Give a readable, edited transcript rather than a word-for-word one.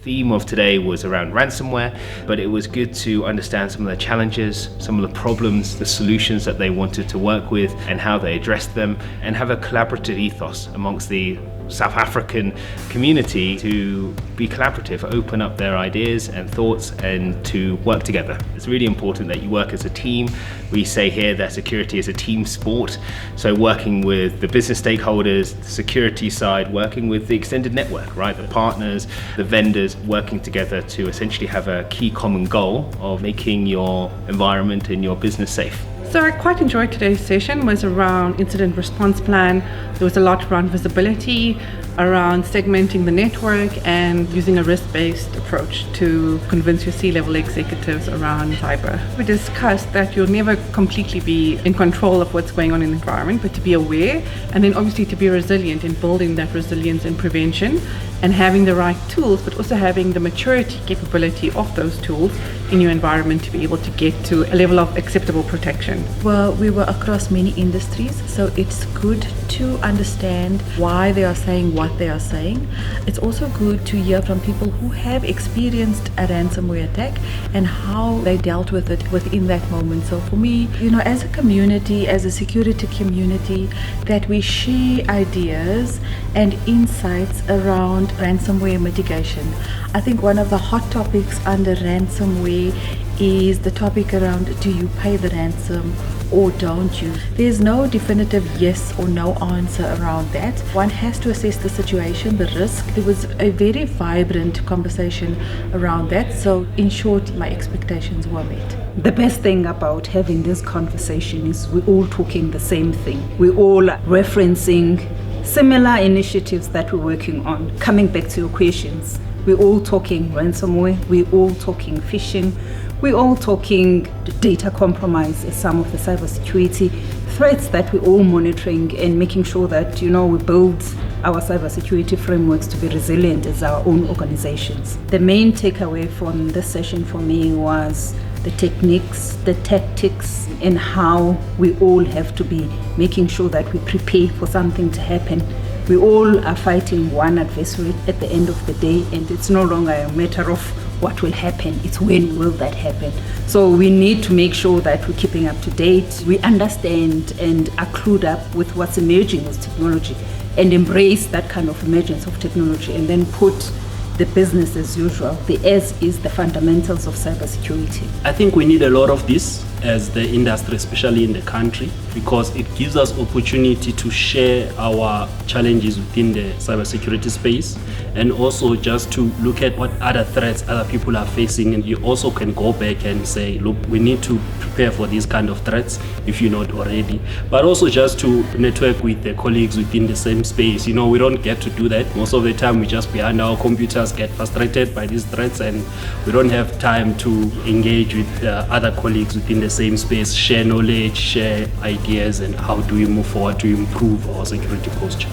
theme of today was around ransomware, but it was good to understand some of the challenges, some of the problems, the solutions that they wanted to work with and how they addressed them, and have a collaborative ethos amongst the South African community to be collaborative, open up their ideas and thoughts and to work together. It's really important that you work as a team. We say here that security is a team sport, so working with the business stakeholders, the security side, working with the extended network, right? The partners, the vendors, working together to essentially have a key common goal of making your environment and your business safe. So I quite enjoyed today's session. It was around incident response plan. There was a lot around visibility, around segmenting the network and using a risk-based approach to convince your C-level executives around cyber. We discussed that you'll never completely be in control of what's going on in the environment, but to be aware and then obviously to be resilient in building that resilience and prevention and having the right tools, but also having the maturity capability of those tools in your environment to be able to get to a level of acceptable protection. Well, we were across many industries, so it's good to understand why they are saying what they are saying. It's also good to hear from people who have experienced a ransomware attack and how they dealt with it within that moment. So for me, as a community, as a security community, that we share ideas and insights around ransomware mitigation. I think one of the hot topics under ransomware is the topic around, do you pay the ransom or don't you? There's no definitive yes or no answer around that. One has to assess the situation, the risk. There was a very vibrant conversation around that. So in short, my expectations were met. The best thing about having this conversation is we're all talking the same thing. We're all referencing similar initiatives that we're working on. Coming back to your questions, we're all talking ransomware, we're all talking phishing, we're all talking data compromise as some of the cybersecurity threats that we're all monitoring and making sure that, we build our cybersecurity frameworks to be resilient as our own organizations. The main takeaway from this session for me was the techniques, the tactics, and how we all have to be making sure that we prepare for something to happen. We all are fighting one adversary at the end of the day, and it's no longer a matter of what will happen, it's when will that happen. So we need to make sure that we're keeping up to date, we understand and are clued up with what's emerging as technology and embrace that kind of emergence of technology and then put the business as usual, the as is the fundamentals of cybersecurity. I think we need a lot of this as the industry, especially in the country, because it gives us opportunity to share our challenges within the cybersecurity space and also just to look at what other threats other people are facing, and you also can go back and say, look, we need to prepare for these kind of threats if you're not already, but also just to network with the colleagues within the same space. We don't get to do that. Most of the time we just behind our computers get frustrated by these threats and we don't have time to engage with other colleagues within the same space, share knowledge, share ideas, and how do we move forward to improve our security posture.